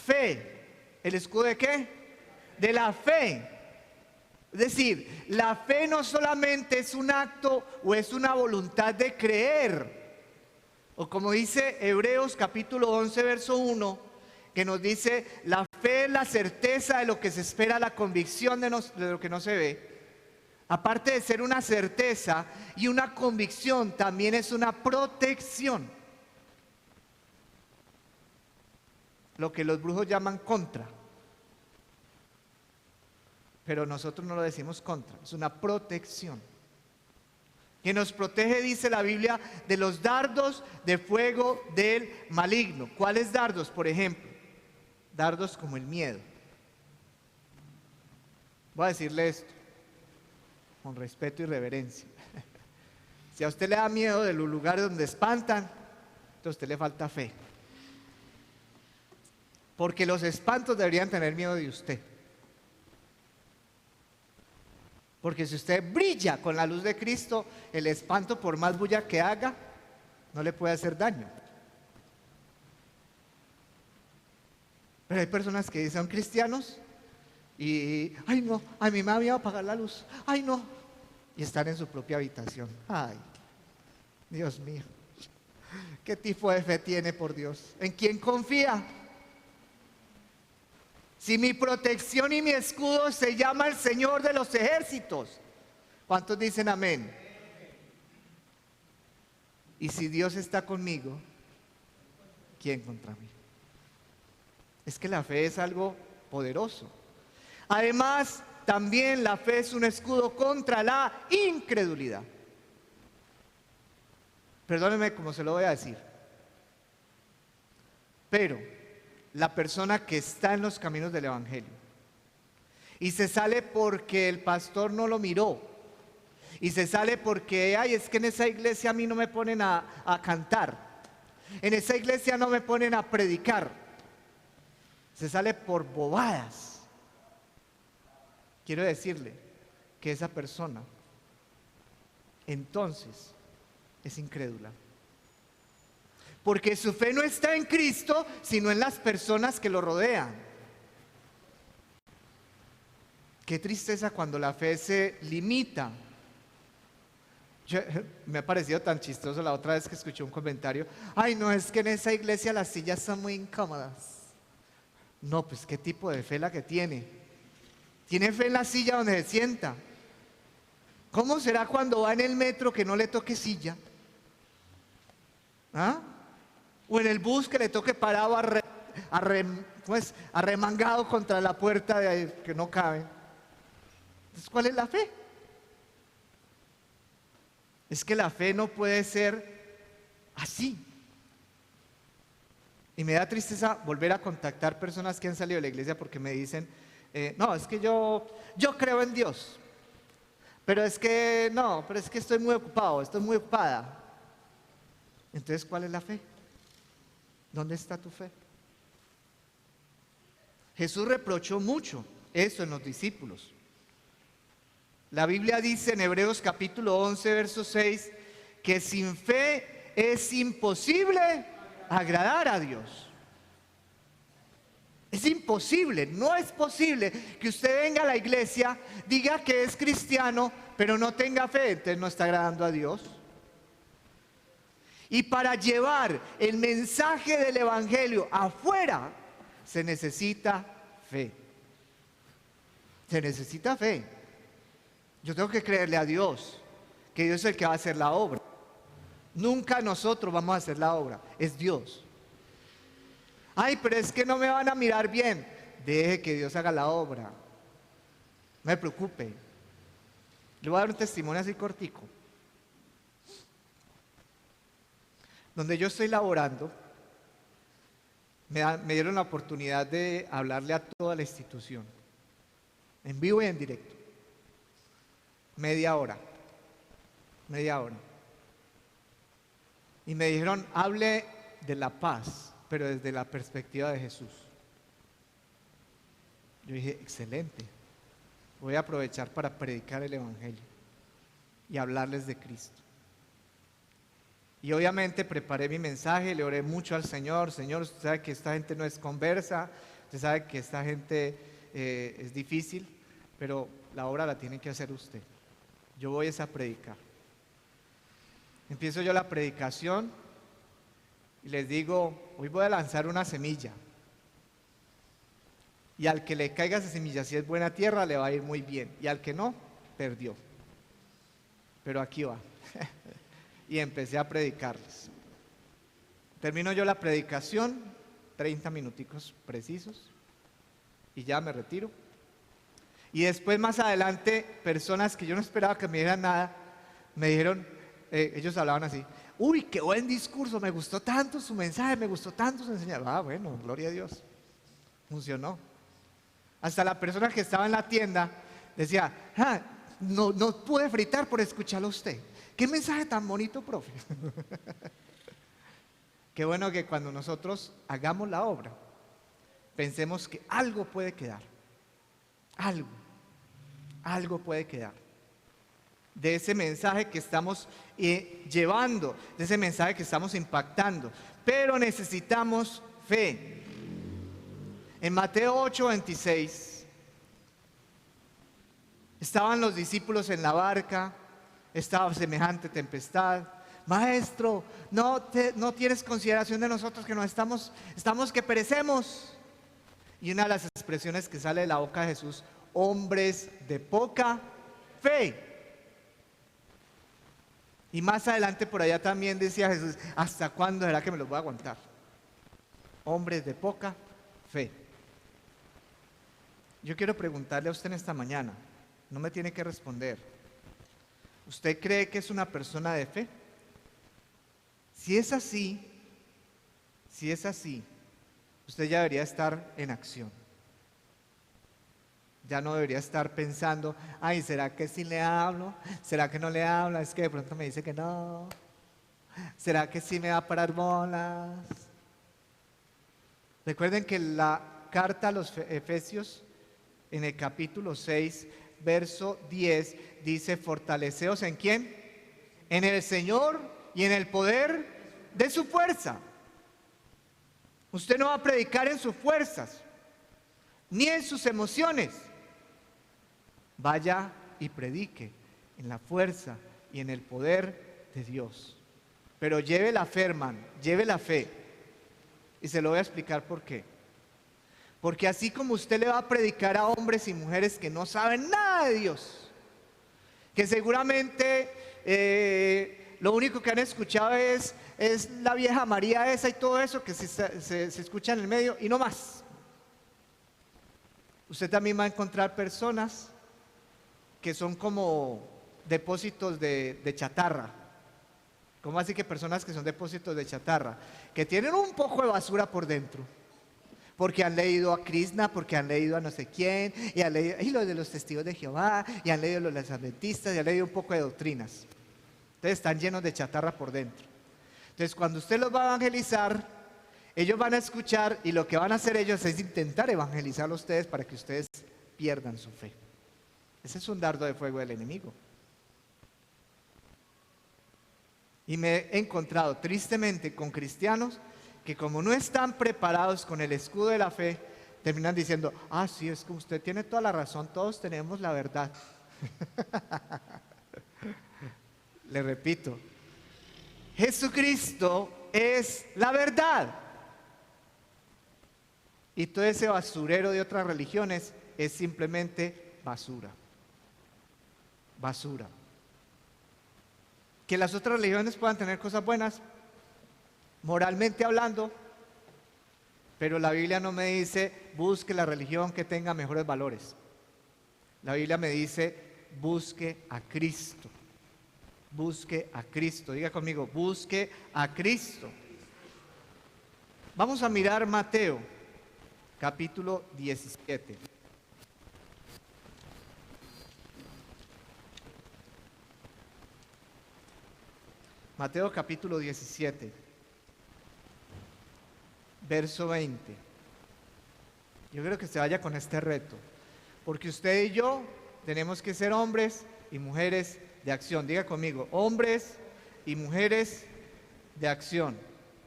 fe. ¿El escudo de qué? De la fe. Es decir, la fe no solamente es un acto o es una voluntad de creer, o como dice Hebreos capítulo 11 verso 1, que nos dice, la fe es la certeza de lo que se espera, la convicción de lo que no se ve. Aparte de ser una certeza y una convicción, también es una protección. Lo que los brujos llaman contra. Pero nosotros no lo decimos contra, es una protección. Que nos protege, dice la Biblia, de los dardos de fuego del maligno. ¿Cuáles dardos? Por ejemplo, dardos como el miedo. Voy a decirle esto con respeto y reverencia. Si a usted le da miedo de los lugares donde espantan, entonces a usted le falta fe. Porque los espantos deberían tener miedo de usted. Porque si usted brilla con la luz de Cristo, el espanto, por más bulla que haga, no le puede hacer daño. Pero hay personas que son cristianos y, ay no, a mí me había apagado la luz, ay no, y están en su propia habitación. Ay, Dios mío, ¿qué tipo de fe tiene, por Dios? ¿En quién confía? Si mi protección y mi escudo se llama el Señor de los ejércitos. ¿Cuántos dicen amén? Y si Dios está conmigo, ¿quién contra mí? Es que la fe es algo poderoso. Además, también la fe es un escudo contra la incredulidad. Perdónenme como se lo voy a decir. Pero la persona que está en los caminos del Evangelio y se sale porque el pastor no lo miró, y se sale porque, ay, es que en esa iglesia a mí no me ponen a cantar, en esa iglesia no me ponen a predicar, se sale por bobadas. Quiero decirle que esa persona entonces es incrédula. Porque su fe no está en Cristo, sino en las personas que lo rodean. Qué tristeza cuando la fe se limita. Me ha parecido tan chistoso la otra vez que escuché un comentario. Ay, no, es que en esa iglesia las sillas son muy incómodas. No, pues qué tipo de fe la que tiene. Tiene fe en la silla donde se sienta. ¿Cómo será cuando va en el metro que no le toque silla? ¿Ah? O en el bus que le toque parado arremangado contra la puerta que no cabe. Entonces, ¿cuál es la fe? Es que la fe no puede ser así. Y me da tristeza volver a contactar personas que han salido de la iglesia porque me dicen, no, es que yo creo en Dios, Pero es que no, pero es que estoy muy ocupado, estoy muy ocupada. Entonces, ¿cuál es la fe? ¿Dónde está tu fe? Jesús reprochó mucho eso en los discípulos. La Biblia dice en Hebreos capítulo 11, verso 6, que sin fe es imposible agradar a Dios. Es imposible, no es posible que usted venga a la iglesia, diga que es cristiano, pero no tenga fe, entonces no está agradando a Dios. Y para llevar el mensaje del evangelio afuera, se necesita fe. Se necesita fe. Yo tengo que creerle a Dios, que Dios es el que va a hacer la obra. Nunca nosotros vamos a hacer la obra, es Dios. Ay, pero es que no me van a mirar bien. Deje que Dios haga la obra. No me preocupe. Le voy a dar un testimonio así cortico. Donde yo estoy laborando, me dieron la oportunidad de hablarle a toda la institución, en vivo y en directo. Media hora. Y me dijeron, hable de la paz, pero desde la perspectiva de Jesús. Yo dije, excelente, voy a aprovechar para predicar el evangelio y hablarles de Cristo. Y obviamente preparé mi mensaje, le oré mucho al Señor. Señor, usted sabe que esta gente no es conversa, usted sabe que esta gente es difícil, pero la obra la tiene que hacer usted. Yo voy a predicar. Empiezo yo la predicación y les digo, hoy voy a lanzar una semilla. Y al que le caiga esa semilla, si es buena tierra, le va a ir muy bien. Y al que no, perdió. Pero aquí va. Y empecé a predicarles. Termino yo la predicación, 30 minuticos precisos, y ya me retiro. Y después más adelante, personas que yo no esperaba que me dieran nada, me dijeron, ellos hablaban así, uy, qué buen discurso, me gustó tanto su mensaje, me gustó tanto su enseñanza. Ah, bueno, gloria a Dios, funcionó. Hasta la persona que estaba en la tienda decía, no pude fritar por escucharlo a usted. ¿Qué mensaje tan bonito, profe? Qué bueno que cuando nosotros hagamos la obra, pensemos que algo puede quedar. Algo puede quedar. De ese mensaje que estamos llevando, de ese mensaje que estamos impactando. Pero necesitamos fe. En Mateo 8:26, estaban los discípulos en la barca, estaba semejante tempestad. Maestro, no tienes consideración de nosotros que estamos que perecemos. Y una de las expresiones que sale de la boca de Jesús, hombres de poca fe. Y más adelante por allá también decía Jesús, ¿hasta cuándo será que me los voy a aguantar? Hombres de poca fe. Yo quiero preguntarle a usted en esta mañana, no me tiene que responder. ¿Usted cree que es una persona de fe? Si es así, usted ya debería estar en acción. Ya no debería estar pensando, ay, ¿será que sí le hablo? ¿Será que no le hablo? Es que de pronto me dice que no. ¿Será que sí me va a parar bolas? Recuerden que la carta a los Efesios, en el capítulo 6, verso 10, dice, fortaleceos ¿en quién? En el Señor y en el poder de su fuerza. Usted no va a predicar en sus fuerzas, ni en sus emociones. Vaya y predique en la fuerza y en el poder de Dios. Pero lleve la fe, hermano, lleve la fe. Y se lo voy a explicar por qué. Porque así como usted le va a predicar a hombres y mujeres que no saben nada de Dios, que seguramente lo único que han escuchado es la vieja María esa y todo eso que se escucha en el medio y no más. Usted también va a encontrar personas que son como depósitos de chatarra. ¿Cómo así que personas que son depósitos de chatarra? Que tienen un poco de basura por dentro. porque han leído a Krishna, porque han leído a no sé quién, y han leído y los de los testigos de Jehová, y han leído los de los adventistas, y han leído un poco de doctrinas. Entonces están llenos de chatarra por dentro. Entonces cuando usted los va a evangelizar, ellos van a escuchar, y lo que van a hacer ellos es intentar evangelizar a ustedes para que ustedes pierdan su fe. Ese es un dardo de fuego del enemigo. Y me he encontrado tristemente con cristianos que, como no están preparados con el escudo de la fe, terminan diciendo: ah, sí, es que usted tiene toda la razón, todos tenemos la verdad. Le repito, Jesucristo es la verdad. Y todo ese basurero de otras religiones es simplemente basura. Basura. Que las otras religiones puedan tener cosas buenas, moralmente hablando, pero la Biblia no me dice busque la religión que tenga mejores valores. La Biblia me dice busque a Cristo. Busque a Cristo. Diga conmigo, busque a Cristo. Vamos a mirar Mateo, capítulo 17. Mateo capítulo 17, verso 20. Yo creo que se vaya con este reto, porque usted y yo tenemos que ser hombres y mujeres de acción. Diga conmigo, hombres y mujeres de acción.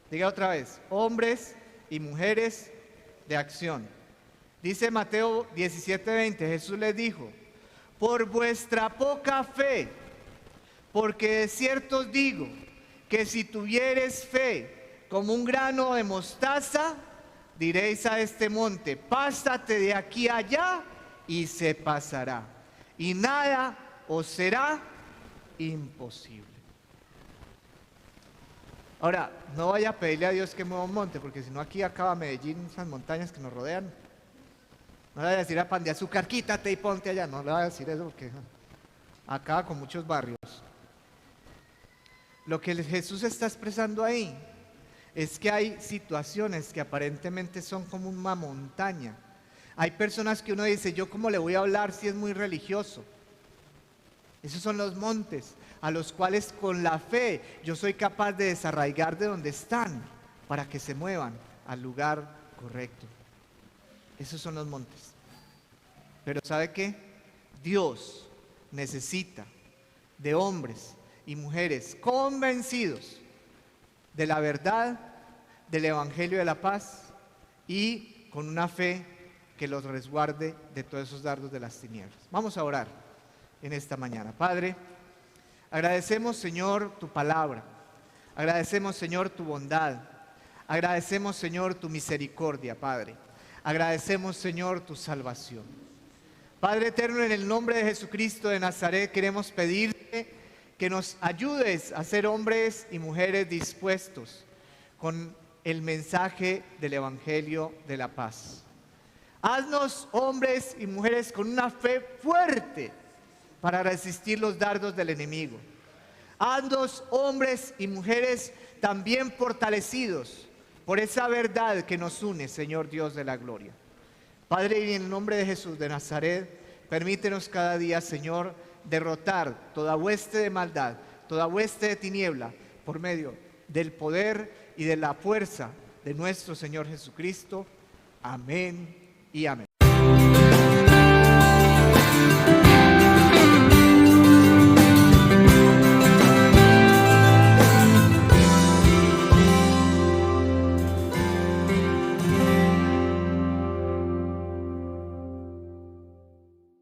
Diga otra vez, hombres y mujeres de acción. Dice Mateo 17:20, Jesús les dijo: por vuestra poca fe, porque de cierto os digo que si tuviereis fe como un grano de mostaza, diréis a este monte: pásate de aquí a allá, y se pasará, y nada os será imposible. Ahora, no vaya a pedirle a Dios que mueva un monte, porque si no aquí acaba Medellín, esas montañas que nos rodean. No le vaya a decir a Pan de Azúcar: quítate y ponte allá. No le vaya a decir eso, porque acaba con muchos barrios. Lo que Jesús está expresando ahí es que hay situaciones que aparentemente son como una montaña. Hay personas que uno dice: yo cómo le voy a hablar si es muy religioso. Esos son los montes a los cuales con la fe yo soy capaz de desarraigar de donde están para que se muevan al lugar correcto. Esos son los montes. Pero ¿sabe qué? Dios necesita de hombres y mujeres convencidos de la verdad, del evangelio de la paz, y con una fe que los resguarde de todos esos dardos de las tinieblas. Vamos a orar en esta mañana. Padre, agradecemos, Señor, tu palabra. Agradecemos, Señor, tu bondad. Agradecemos, Señor, tu misericordia, Padre. Agradecemos, Señor, tu salvación. Padre eterno, en el nombre de Jesucristo de Nazaret, queremos pedirte que nos ayudes a ser hombres y mujeres dispuestos con el mensaje del evangelio de la paz. Haznos hombres y mujeres con una fe fuerte para resistir los dardos del enemigo. Haznos hombres y mujeres también fortalecidos por esa verdad que nos une, Señor Dios de la gloria. Padre, y en el nombre de Jesús de Nazaret, permítenos cada día, Señor, derrotar toda hueste de maldad, toda hueste de tiniebla, por medio del poder y de la fuerza de nuestro Señor Jesucristo. Amén y amén.